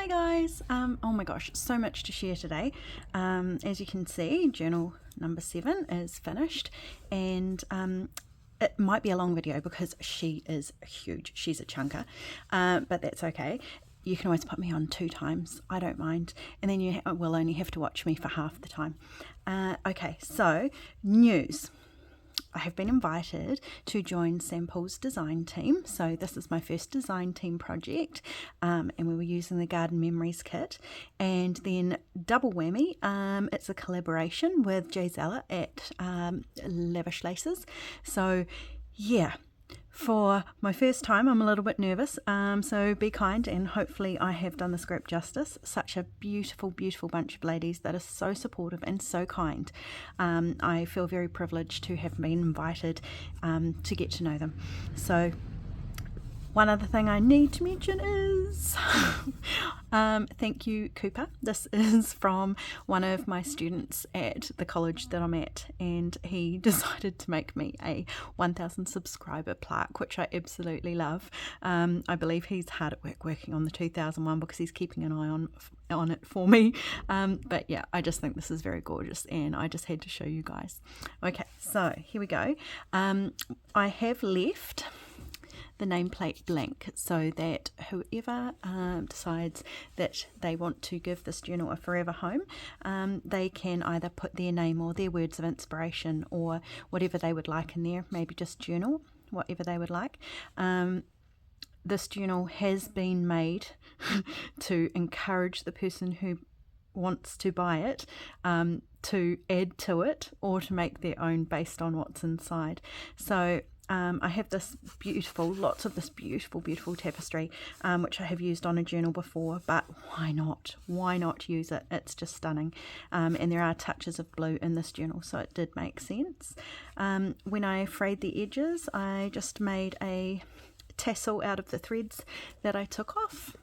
Hi guys, oh my gosh, so much to share today. As you can see, journal number 7 is finished, and it might be a long video because she is huge. She's a chunker, but that's okay. You can always put me on 2 times, I don't mind, and then you will only have to watch me for half the time. Okay, so news. I have been invited to join Sam Poole's design team. So this is my first design team project, and we were using the Garden Memories kit. And then double whammy, it's a collaboration with Jaizella at Lavish Laces. So yeah, for my first time, I'm a little bit nervous, so be kind, and hopefully I have done the script justice. Such a beautiful, beautiful bunch of ladies that are so supportive and so kind. I feel very privileged to have been invited to get to know them. So one other thing I need to mention is thank you, Cooper. This is from one of my students at the college that I'm at, and he decided to make me a 1,000 subscriber plaque, which I absolutely love. I believe he's hard at work working on the 2,001 because he's keeping an eye on it for me. But yeah, I just think this is very gorgeous, and I just had to show you guys. Okay, so here we go. I have left the nameplate blank so that whoever decides that they want to give this journal a forever home, they can either put their name or their words of inspiration or whatever they would like in there, maybe just journal, whatever they would like. This journal has been made to encourage the person who wants to buy it to add to it or to make their own based on what's inside. So I have this beautiful, lots of this beautiful tapestry, which I have used on a journal before, but why not? Why not use it? It's just stunning. And there are touches of blue in this journal, so it did make sense. When I frayed the edges, I just made a tassel out of the threads that I took off,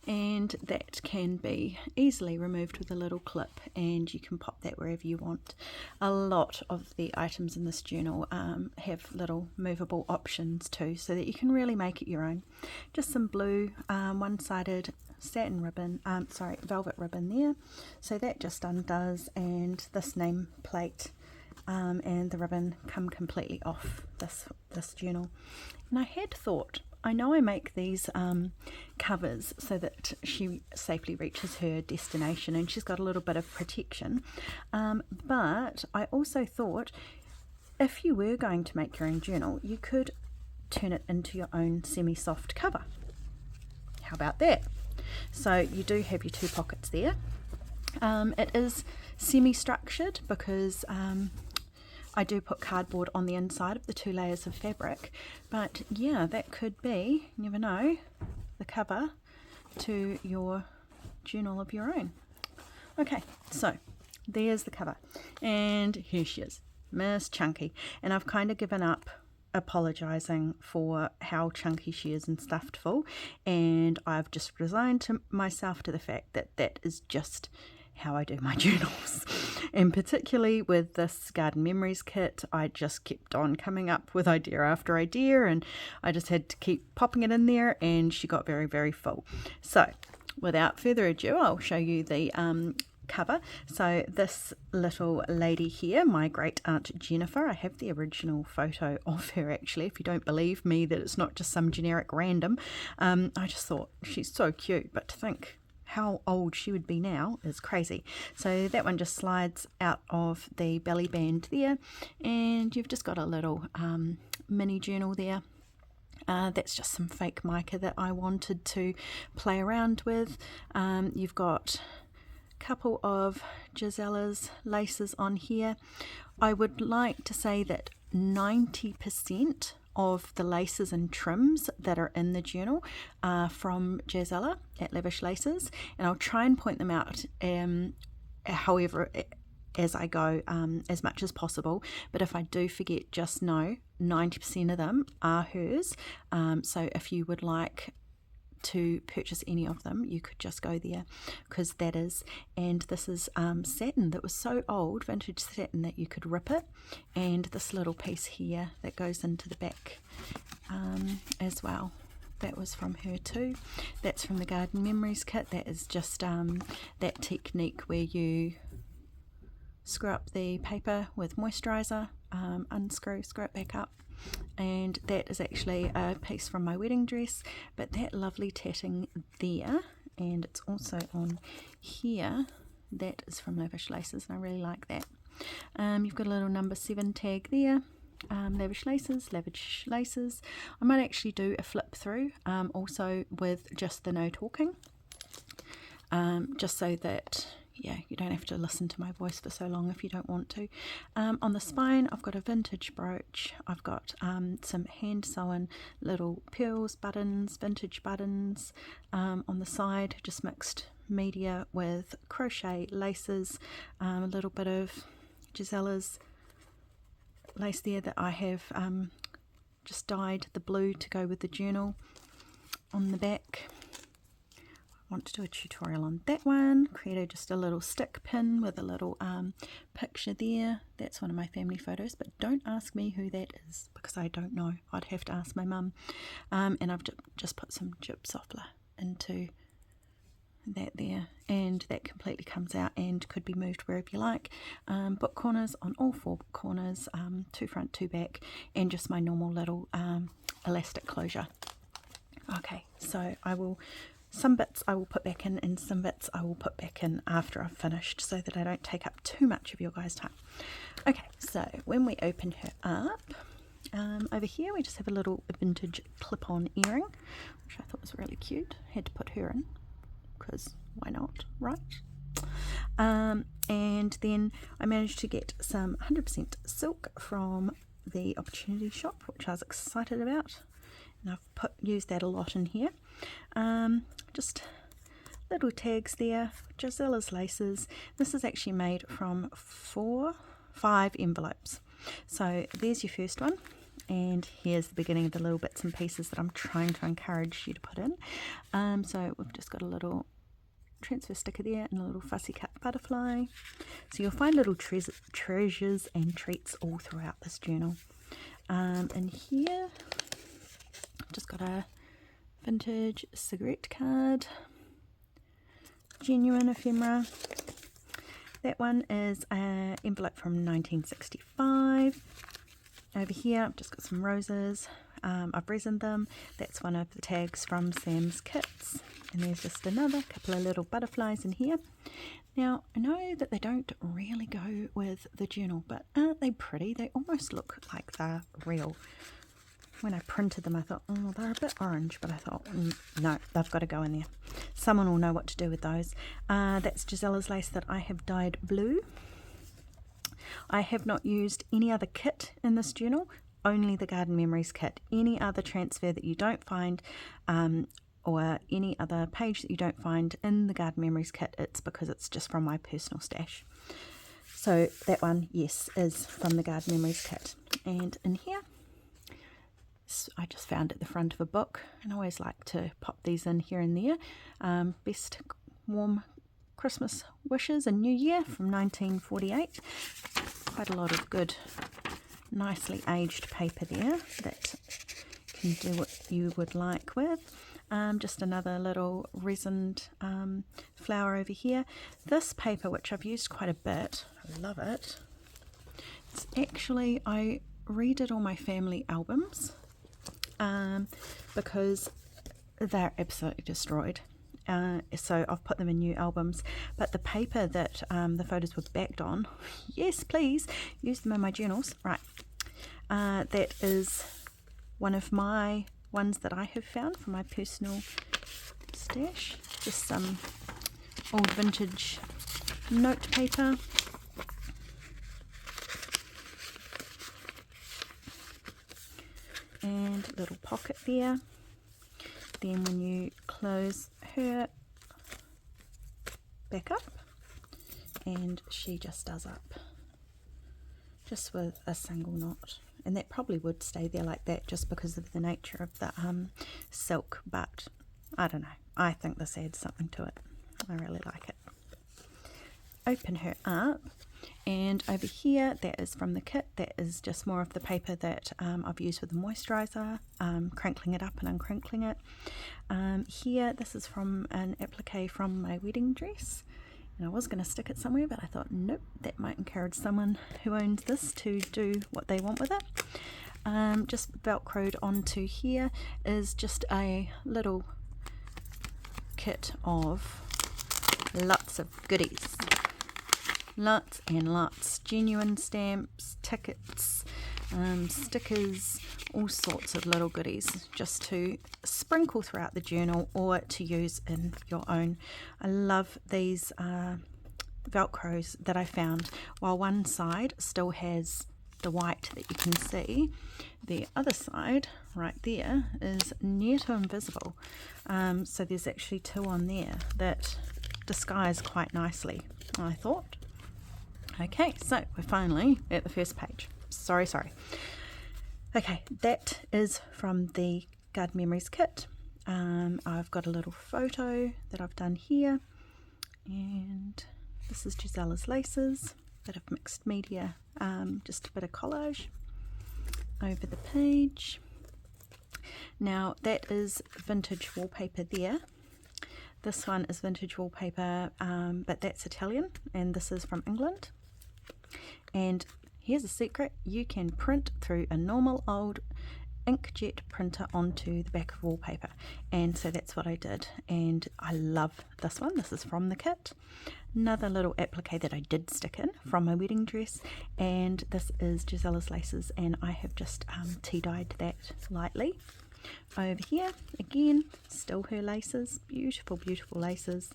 and that can be easily removed with a little clip, and you can pop that wherever you want. A lot of the items in this journal have little movable options too, so that you can really make it your own. Just some blue one-sided satin ribbon, velvet ribbon there, so that just undoes, and this name plate and the ribbon come completely off this journal. And I had thought, I know I make these covers so that she safely reaches her destination and she's got a little bit of protection, but I also thought if you were going to make your own journal, you could turn it into your own semi-soft cover. How about that? So you do have your 2 pockets there. It is semi-structured because I do put cardboard on the inside of the 2 layers of fabric, but yeah, that could be, you never know, the cover to your journal of your own. Okay, so there's the cover, and here she is, Miss Chunky, and I've kind of given up apologizing for how chunky she is and stuffed full, and I've just resigned myself to the fact that that is just how I do my journals. And particularly with this Garden Memories kit, I just kept on coming up with idea after idea, and I just had to keep popping it in there, and she got very, very full. So without further ado, I'll show you the cover. So this little lady here, my great aunt Jennifer, I have the original photo of her actually, if you don't believe me that it's not just some generic random. I just thought she's so cute, but to think how old she would be now is crazy. So that one just slides out of the belly band there, and you've just got a little mini journal there. That's just some fake mica that I wanted to play around with. You've got a couple of Jaizella's laces on here. I would like to say that 90% of the laces and trims that are in the journal are from Jaizella at Lavish Laces, and I'll try and point them out however as I go, as much as possible, but if I do forget, just know 90% of them are hers. So if you would like to purchase any of them, you could just go there, because that is, and this is satin that was so old, vintage satin, that you could rip it, and this little piece here that goes into the back as well. that was from her too. That's from the Garden Memories kit. That is just that technique where you screw up the paper with moisturiser, unscrew, screw it back up. And that is actually a piece from my wedding dress, but that lovely tatting there, and it's also on here, that is from Lavish Laces, and I really like that. You've got a little number 7 tag there. Lavish Laces, Lavish Laces. I might actually do a flip through also with just the no talking, just so that you don't have to listen to my voice for so long if you don't want to. On the spine I've got a vintage brooch, I've got some hand sewn little pearls, buttons, vintage buttons. On the side just mixed media with crochet laces, a little bit of Jaizella's lace there that I have just dyed the blue to go with the journal on the back. I want to do a tutorial on that one. Created just a little stick pin with a little picture there. That's one of my family photos, but don't ask me who that is because I don't know. I'd have to ask my mum. And I've just put some gypsophla into that there, and that completely comes out and could be moved wherever you like. Book corners on all 4 corners, 2 front, 2 back, and just my normal little elastic closure. Okay, so some bits I will put back in and some bits I will put back in after I've finished so that I don't take up too much of your guys' time. Okay, so when we open her up, over here we just have a little vintage clip-on earring, which I thought was really cute. Had to put her in because why not, right? And then I managed to get some 100% silk from the Opportunity Shop, which I was excited about, and I've used that a lot in here. Just little tags there, Jaizella's laces. This is actually made from 5 envelopes. So there's your first one, and here's the beginning of the little bits and pieces that I'm trying to encourage you to put in. So we've just got a little transfer sticker there and a little fussy cut butterfly. So you'll find little treasures and treats all throughout this journal. And here I've just got a vintage cigarette card, genuine ephemera. That one is an envelope from 1965. Over here I've just got some roses. I've resined them. That's one of the tags from Sam's kits. And there's just another couple of little butterflies in here. Now, I know that they don't really go with the journal, but aren't they pretty? They almost look like they're real. When I printed them, I thought, oh, they're a bit orange, but I thought, no, they've got to go in there. Someone will know what to do with those. That's Jaizella's lace that I have dyed blue. I have not used any other kit in this journal, only the Garden Memories kit. Any other transfer that you don't find, or any other page that you don't find in the Garden Memories kit, it's because it's just from my personal stash. So that one, yes, is from the Garden Memories kit. And in here, I just found at the front of a book, and I always like to pop these in here and there. Best warm Christmas wishes and New Year from 1948. Quite a lot of good, nicely aged paper there that can do what you would like with. Just another little resined flower over here. This paper, which I've used quite a bit, I love it. It's actually, I redid all my family albums because they're absolutely destroyed. So I've put them in new albums, but the paper that the photos were backed on, yes please, use them in my journals, right. That is one of my ones that I have found from my personal stash, just some old vintage note paper. And a little pocket there. Then when you close her back up, and she just does up just with a single knot, and that probably would stay there like that just because of the nature of the silk, but I don't know, I think this adds something to it. I really like it. Open her up, And over here, that is from the kit. That is just more of the paper that I've used with the moisturiser, crinkling it up and uncrinkling it. Here, this is from an applique from my wedding dress. And I was going to stick it somewhere, but I thought, nope, that might encourage someone who owns this to do what they want with it. Just velcroed onto here is just a little kit of lots of goodies. Lots and lots. Genuine stamps, tickets, stickers, all sorts of little goodies just to sprinkle throughout the journal or to use in your own. I love these velcros that I found. While one side still has the white that you can see, the other side right there is near to invisible. So there's actually two on there that disguise quite nicely, I thought. Okay, so we're finally at the first page. Sorry. Okay, that is from the Garden Memories kit. I've got a little photo that I've done here, and this is Jaizella's laces, bit of mixed media, just a bit of collage over the page. Now that is vintage wallpaper there. This one is vintage wallpaper, but that's Italian, and this is from England. And here's a secret: you can print through a normal old inkjet printer onto the back of wallpaper, and so that's what I did, and I love this one. This is from the kit. Another little applique that I did stick in from my wedding dress, and this is Jaizella's laces, and I have just tea dyed that lightly. Over here again, still her laces, beautiful laces.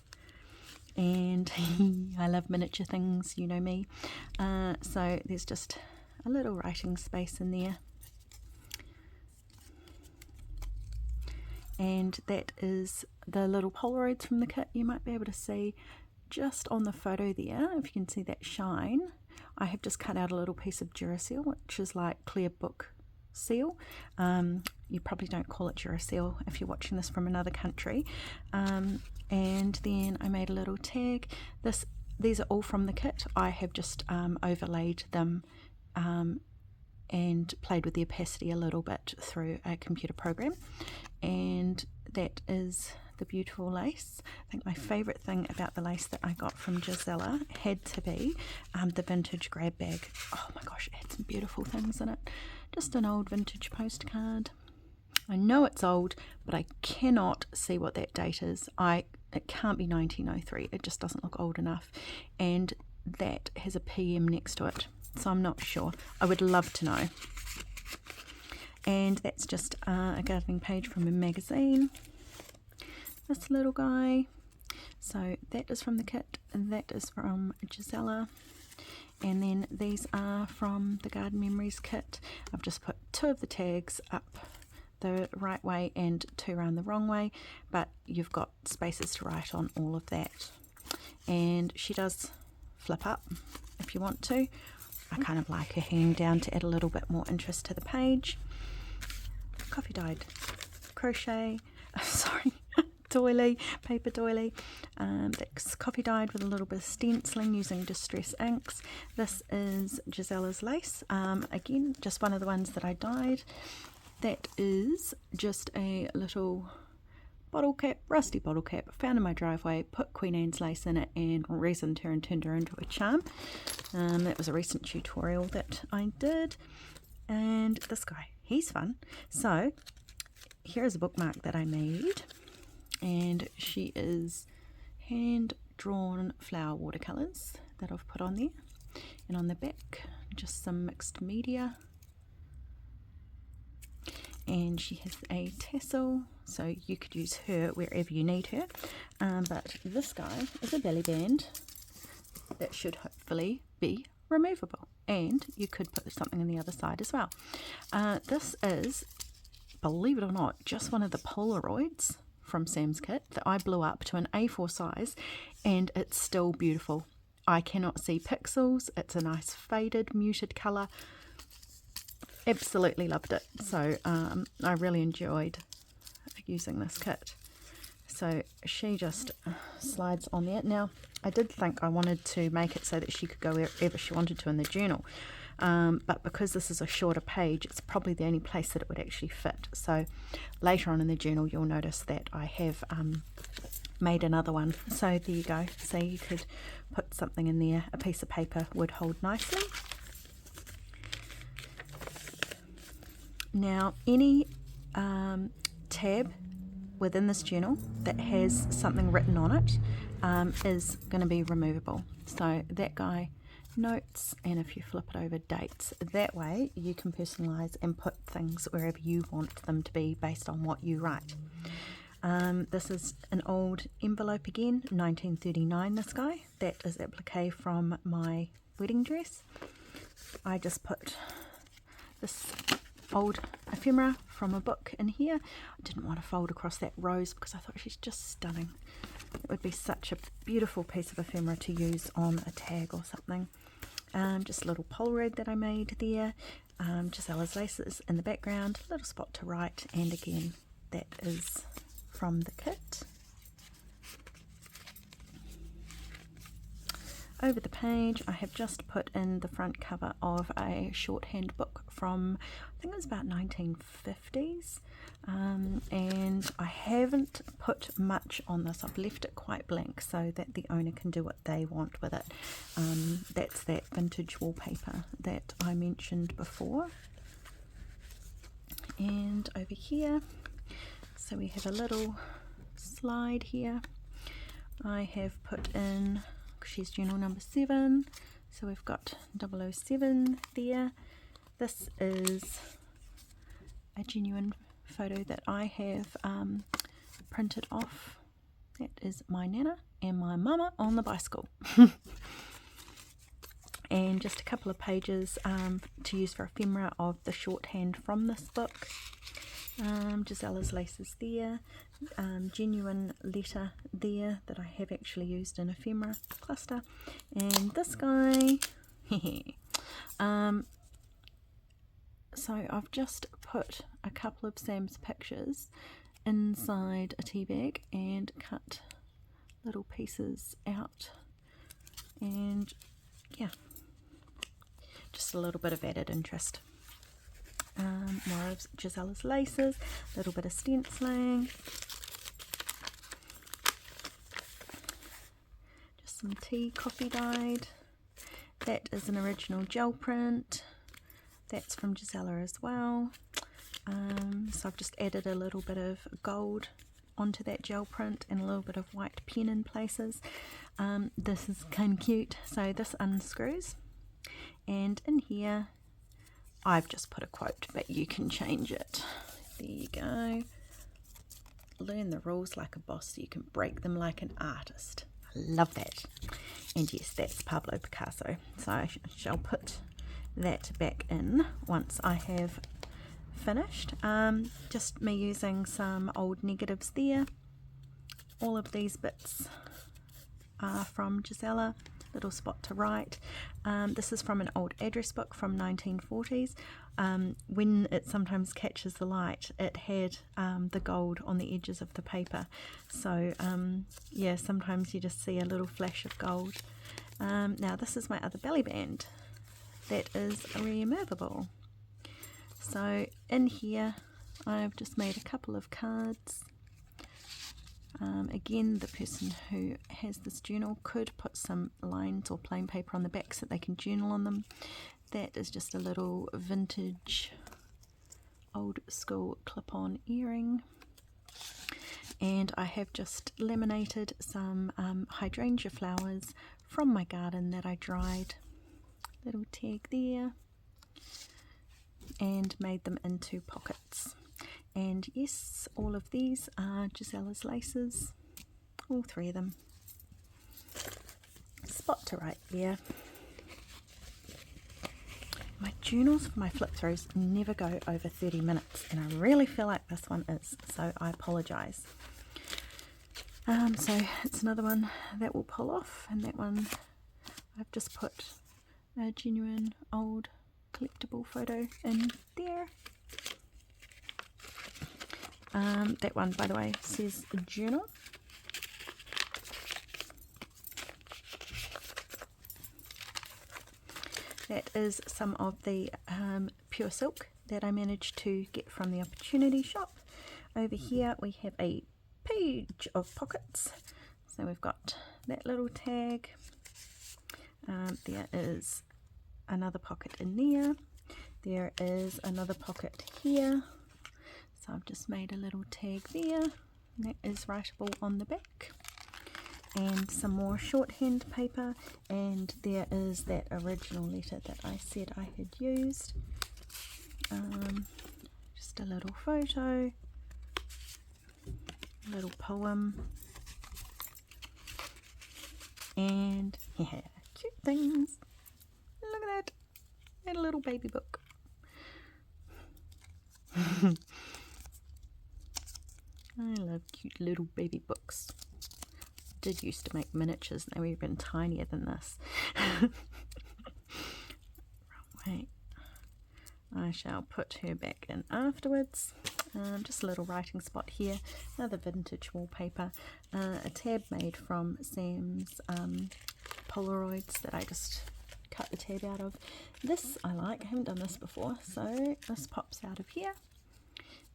And I love miniature things, you know me. So there's just a little writing space in there. And that is the little Polaroids from the kit. You might be able to see just on the photo there, if you can see that shine. I have just cut out a little piece of Duracell, which is like clear book seal. You probably don't call it Duracell if you're watching this from another country. And then I made a little tag. These are all from the kit. I have just overlaid them and played with the opacity a little bit through a computer program. And that is the beautiful lace. I think my favourite thing about the lace that I got from Jaizella had to be the vintage grab bag. Oh my gosh, it had some beautiful things in it. Just an old vintage postcard. I know it's old, but I cannot see what that date is. It can't be 1903. It just doesn't look old enough. And that has a PM next to it, so I'm not sure. I would love to know. And that's just a gardening page from a magazine. This little guy. So that is from the kit, and that is from Jaizella. And then these are from the Garden Memories kit. I've just put two of the tags up the right way and two around the wrong way, but you've got spaces to write on all of that. And she does flip up if you want to. I kind of like her hanging down to add a little bit more interest to the page. Coffee dyed crochet, doily, paper doily. That's coffee dyed with a little bit of stenciling using distress inks. This is Jaizella's lace. Again, just one of the ones that I dyed. That is just a little bottle cap, rusty bottle cap, found in my driveway, put Queen Anne's lace in it and resined her and turned her into a charm. That was a recent tutorial that I did. And this guy, he's fun. So here's a bookmark that I made, and she is hand-drawn flower watercolours that I've put on there. And on the back, just some mixed media. And she has a tassel, so you could use her wherever you need her. But this guy is a belly band that should hopefully be removable, and you could put something on the other side as well. This is, believe it or not, just one of the Polaroids from Sam's kit that I blew up to an A4 size, and it's still beautiful. I cannot see pixels. It's a nice faded, muted colour. Absolutely loved it. So I really enjoyed using this kit. So she just slides on there. Now I did think I wanted to make it so that she could go wherever she wanted to in the journal. But because this is a shorter page, it's probably the only place that it would actually fit. So later on in the journal, you'll notice that I have made another one. So there you go. So you could put something in there. A piece of paper would hold nicely. Now, any tab within this journal that has something written on it is going to be removable. So that guy, notes, and if you flip it over, dates. That way you can personalize and put things wherever you want them to be based on what you write. This is an old envelope again, 1939 this guy. That is applique from my wedding dress. I just put this old ephemera from a book in here. I didn't want to fold across that rose because I thought she's just stunning. It would be such a beautiful piece of ephemera to use on a tag or something. Just a little Polaroid that I made there. Jaizella's laces in the background, a little spot to write, and again that is from the kit. Over the page I have just put in the front cover of a shorthand book from, I think it was about 1950s, and I haven't put much on this. I've left it quite blank so that the owner can do what they want with it. That's that vintage wallpaper that I mentioned before. And over here, so we have a little slide here. I have put in, she's journal number 7, so we've got 007 there. This is a genuine photo that I have printed off. That is my nana and my mama on the bicycle. And just a couple of pages to use for ephemera of the shorthand from this book. Jaizella's laces there, genuine letter there that I have actually used in ephemera cluster, and this guy. So I've just put a couple of Sam's pictures inside a tea bag and cut little pieces out, and yeah, just a little bit of added interest. More of Jaizella's laces, a little bit of stenciling, just some tea coffee dyed. That is an original gel print. That's from Jaizella as well. So I've just added a little bit of gold onto that gel print and a little bit of white pen in places. This is kind of cute. So this unscrews, and in here I've just put a quote, but you can change it. There you go. Learn the rules like a boss, so you can break them like an artist. I love that. And yes, that's Pablo Picasso. So I shall put that back in once I have finished. Just me using some old negatives there. All of these bits are from Jaizella. Little spot to write. This is from an old address book from 1940s. When it sometimes catches the light, it had the gold on the edges of the paper. So yeah, sometimes you just see a little flash of gold. Now this is my other belly band that is removable. So in here I've just made a couple of cards. Again, the person who has this journal could put some lines or plain paper on the back so they can journal on them. That is just a little vintage old school clip-on earring. And I have just laminated some hydrangea flowers from my garden that I dried. Little tag there. And made them into pockets. And yes, all of these are Jaizella's laces, all 3 of them. Spot to write there. My journals for my flip throughs never go over 30 minutes, and I really feel like this one is, so I apologise. So it's another one that will pull off, and that one I've just put a genuine old collectible photo in there. That one, by the way, says journal. is some of the pure silk that I managed to get from the opportunity shop. Over here we have a page of pockets. So we've got that little tag. There is another pocket in there. There is another pocket here. So I've just made a little tag there. And that is writable on the back. And some more shorthand paper. And there is that original letter that I said I had used. Just a little photo. A little poem. And yeah, cute things. Look at that. And a little baby book. I love cute little baby books. I did used to make miniatures, and they were even tinier than this. Right. I shall put her back in afterwards. Just a little writing spot here. Another vintage wallpaper. A tab made from Sam's Polaroids that I just cut the tab out of. This I like. I haven't done this before. So this pops out of here.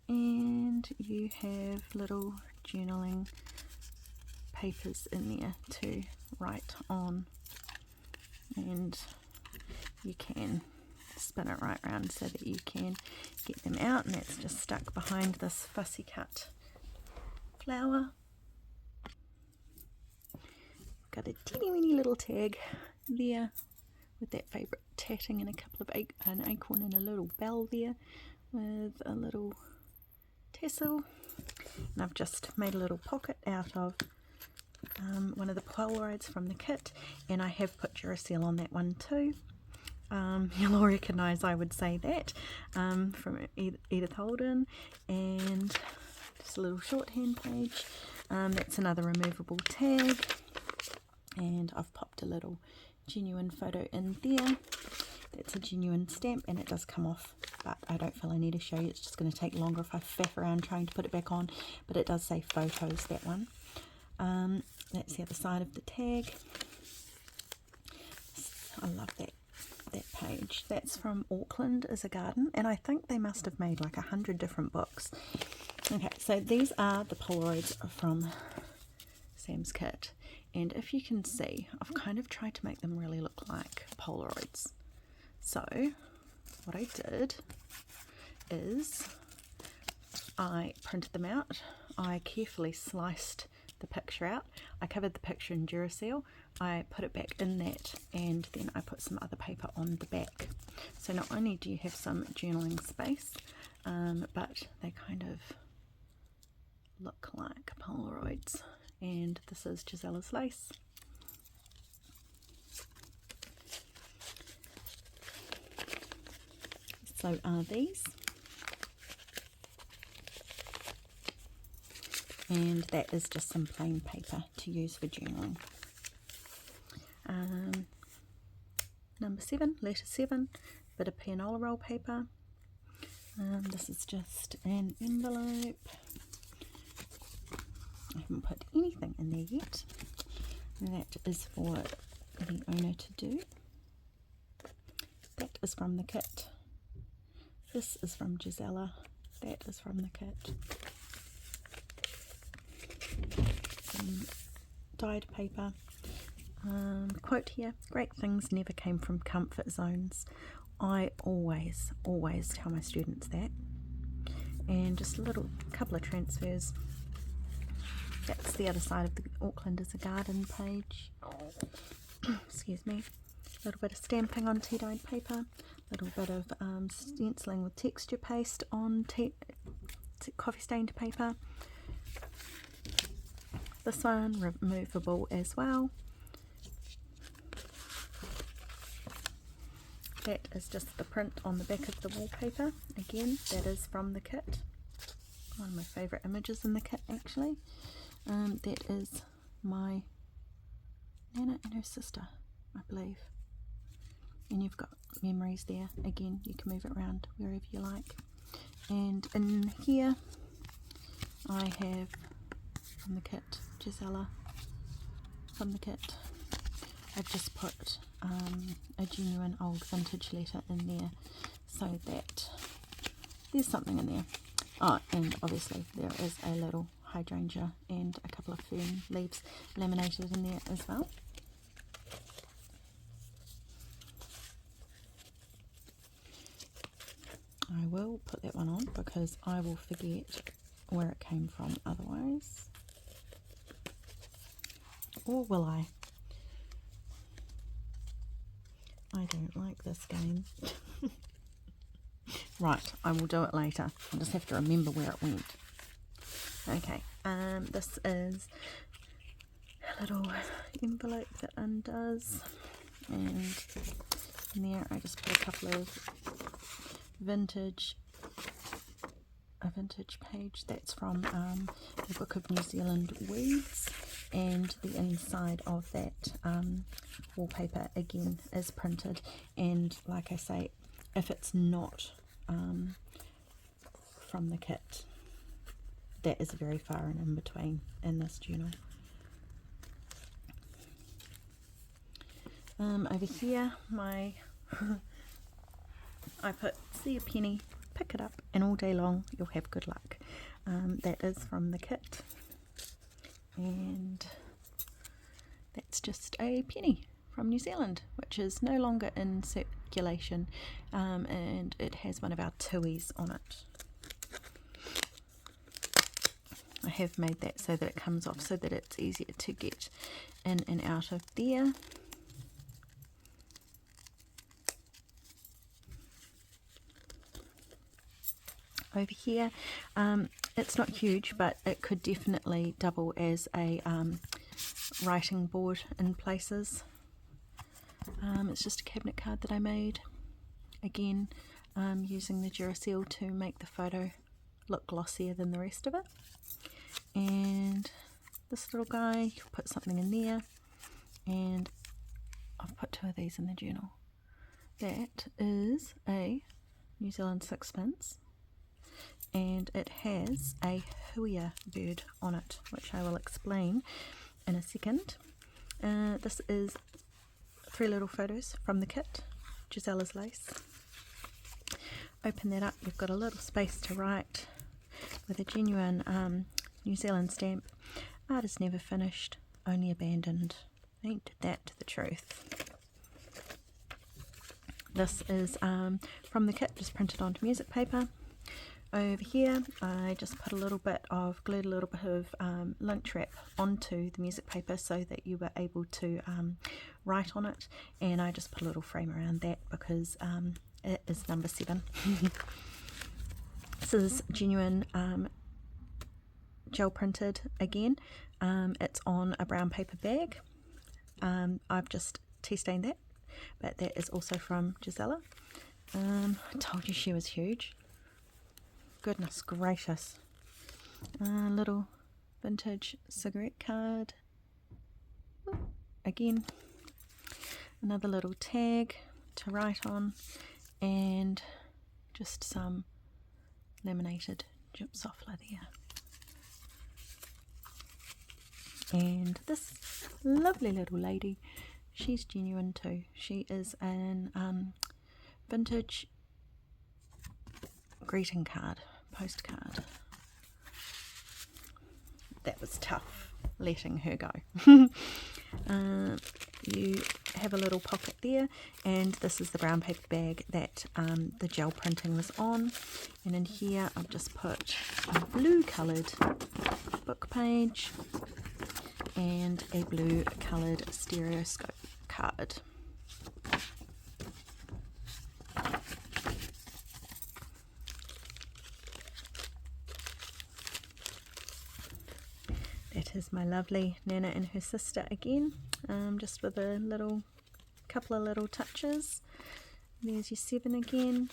And you have little journaling papers in there to write on. And you can spin it right round so that you can get them out, and that's just stuck behind this fussy cut flower. Got a teeny weeny little tag there with that favourite tatting and a couple of an acorn and a little bell there with a little tassel. And I've just made a little pocket out of one of the Polaroids from the kit, and I have put Duracell on that one too. You'll all recognise, I would say, that from Edith Holden. And just a little shorthand page. That's another removable tag, and I've popped a little genuine photo in there. That's a genuine stamp, and it does come off, but I don't feel I need to show you. It's just going to take longer if I faff around trying to put it back on, but it does say photos, that one. That's the other side of the tag. I love that page. That's from Auckland is a Garden, and I think they must have made like 100 different books. Okay, so these are the Polaroids from Sam's kit, and if you can see, I've kind of tried to make them really look like Polaroids. So what I did is I printed them out. I carefully sliced the picture out. I covered the picture in Duracell. I put it back in that, and then I put some other paper on the back. So not only do you have some journaling space, but they kind of look like Polaroids. And this is Jaizella's lace. So are these. And that is just some plain paper to use for journaling. Number 7, letter 7, bit of pianola roll paper. This is just an envelope. I haven't put anything in there yet. That is for the owner to do. That is from the kit. This is from Jaizella. That is from the kit. Some dyed paper. Quote here, great things never came from comfort zones. I always tell my students that. And just a couple of transfers. That's the other side of the Auckland is a Garden page. Excuse me. A little bit of stamping on tea dyed paper. A little bit of stenciling with texture paste on coffee stained paper. This one removable as well. That is just the print on the back of the wallpaper. Again, that is from the kit. One of my favourite images in the kit, actually. That is my Nana and her sister, I believe. And you've got memories there. Again, you can move it around wherever you like. And in here, I have from the kit, Jaizella, from the kit. I've just put a genuine old vintage letter in there so that there's something in there. Oh, and obviously there is a little hydrangea and a couple of fern leaves laminated in there as well. I will put that one on because I will forget where it came from otherwise. Or will I? I don't like this game. Right, I will do it later. I'll just have to remember where it went. Okay, this is a little envelope that undoes, and in there I just put a couple of a vintage page that's from the Book of New Zealand Weeds, and the inside of that wallpaper again is printed, and like I say, if it's not from the kit, that is very far and in between in this journal. Over here, I put, see a penny, pick it up, and all day long you'll have good luck. That is from the kit, and that's just a penny from New Zealand, which is no longer in circulation, and it has one of our tuis on it. I have made that so that it comes off so that it's easier to get in and out of there. Over here, it's not huge, but it could definitely double as a writing board in places. It's just a cabinet card that I made, again using the Duracell to make the photo look glossier than the rest of it. And this little guy, you can put something in there, and I've put two of these in the journal. That is a New Zealand sixpence, and it has a huia bird on it, which I will explain in a second. This is 3 little photos from the kit, Jaizella's lace. Open that up, you've got a little space to write with a genuine New Zealand stamp. Art is never finished, only abandoned. Ain't that the truth? This is from the kit, just printed onto music paper. Over here I just put a little bit of, glued a little bit of lunch wrap onto the music paper so that you were able to write on it, and I just put a little frame around that because it is number 7. This is genuine gel printed again. It's on a brown paper bag. I've just tea stained that, but that is also from Jaizella. I told you she was huge. Goodness gracious. Little vintage cigarette card. Again, another little tag to write on, and just some laminated gypsophla there. And this lovely little lady, she's genuine too. She is an vintage greeting card, postcard. That was tough letting her go. You have a little pocket there, and this is the brown paper bag that the gel printing was on, and in here I've just put a blue coloured book page and a blue coloured stereoscope card. That is my lovely Nana and her sister again, just with a little couple of little touches. There's your 7 again,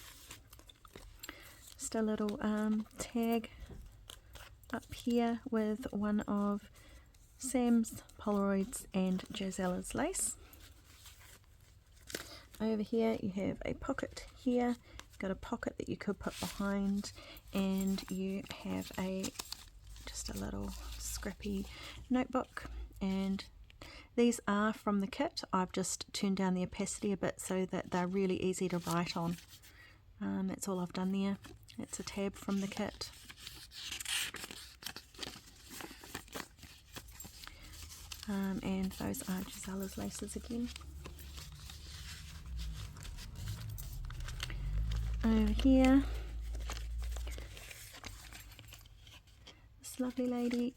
just a little tag up here with one of Sam's Polaroids and Jaizella's lace. Over here you have a pocket here, you've got a pocket that you could put behind, and you have just a little scrappy notebook, and These are from the kit. I've just turned down the opacity a bit so that they're really easy to write on. That's all I've done there. It's a tab from the kit. And those are Jaizella's laces again. Over here, this lovely lady,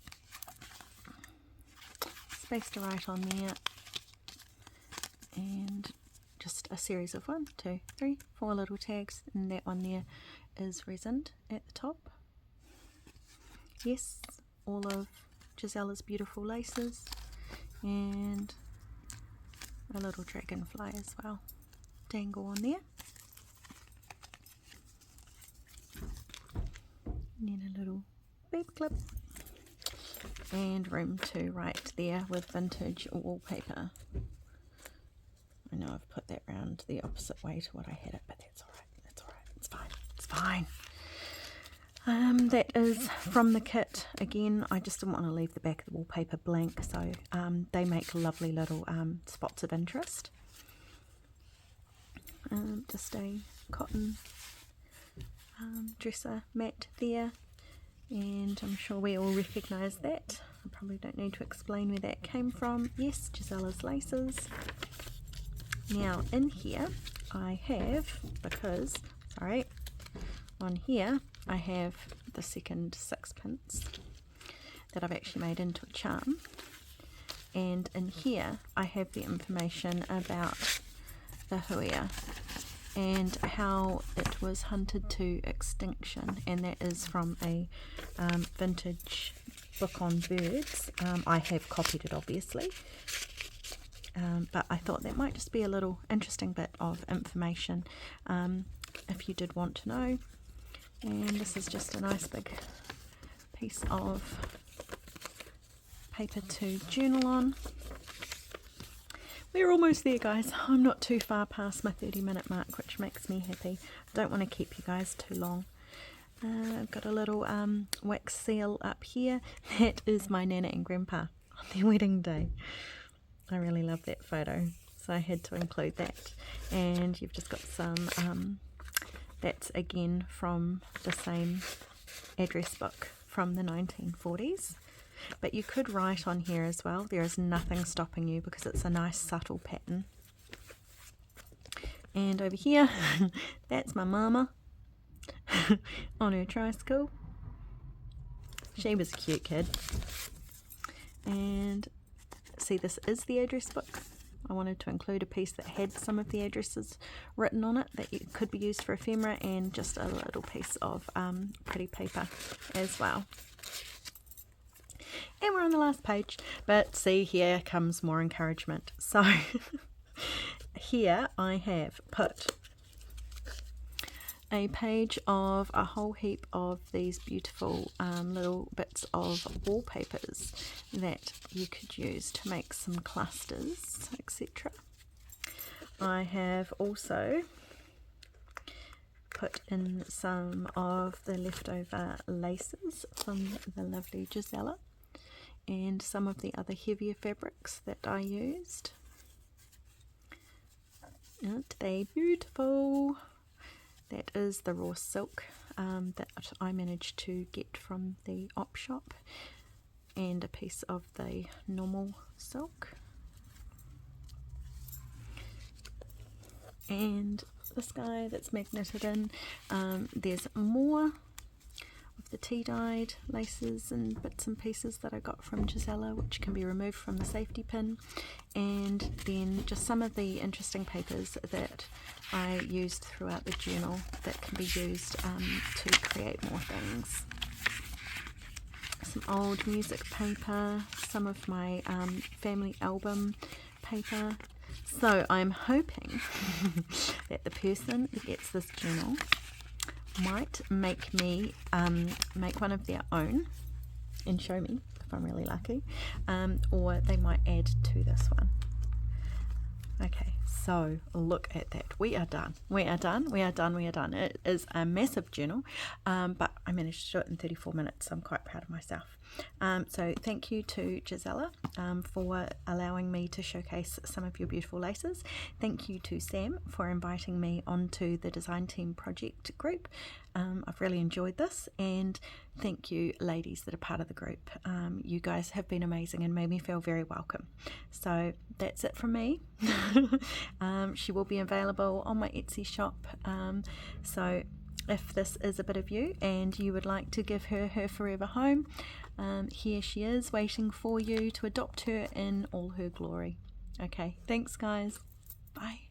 space to write on there, and just a series of 1, 2, 3, 4 little tags, and that one there is resined at the top. Yes, all of Jaizella's beautiful laces, and a little dragonfly as well, dangle on there. And then a little bead clip, and room to write there with vintage wallpaper. I know I've put that round the opposite way to what I had it, but that's alright, that's alright, it's fine, it's fine. That is from the kit. Again, I just didn't want to leave the back of the wallpaper blank, so they make lovely little spots of interest. Just a cotton dresser mat there, and I'm sure we all recognise that. I probably don't need to explain where that came from. Yes, Jaizella's laces. Now in here I have, because, sorry, on here I have the second sixpence that I've actually made into a charm, and in here I have the information about the huia and how it was hunted to extinction, and that is from a vintage book on birds. I have copied it obviously, but I thought that might just be a little interesting bit of information if you did want to know. And this is just a nice big piece of paper to journal on. We're almost there, guys. I'm not too far past my 30-minute mark, which makes me happy. I don't want to keep you guys too long. I've got a little wax seal up here. That is my Nana and Grandpa on their wedding day. I really love that photo, so I had to include that. And you've just got some, that's again from the same address book from the 1940s. But you could write on here as well. There is nothing stopping you because it's a nice subtle pattern. And over here, that's my mama on her tricycle. She was a cute kid. And see, this is the address book. I wanted to include a piece that had some of the addresses written on it that could be used for ephemera, and just a little piece of pretty paper as well. And we're on the last page, but see, here comes more encouragement. So here I have put a page of a whole heap of these beautiful little bits of wallpapers that you could use to make some clusters, etc. I have also put in some of the leftover laces from the lovely Jaizella, and some of the other heavier fabrics that I used. Aren't they beautiful? That is the raw silk that I managed to get from the op shop, and a piece of the normal silk. And this guy that's magneted in, there's more of the tea-dyed laces and bits and pieces that I got from Jaizella, which can be removed from the safety pin, and then just some of the interesting papers that I used throughout the journal that can be used to create more things. Some old music paper, some of my family album paper. So I'm hoping that the person who gets this journal might make me make one of their own and show me if I'm really lucky, or they might add to this one. Okay, so look at that. We are done. We are done. We are done. We are done. It is a massive journal, but I managed to do it in 34 minutes, so I'm quite proud of myself. So thank you to Jaizella for allowing me to showcase some of your beautiful laces. Thank you to Sam for inviting me onto the design team project group. I've really enjoyed this, and thank you ladies that are part of the group. You guys have been amazing and made me feel very welcome. So that's it from me. She will be available on my Etsy shop, so if this is a bit of you and you would like to give her her forever home, here she is waiting for you to adopt her in all her glory. Okay, thanks guys. Bye.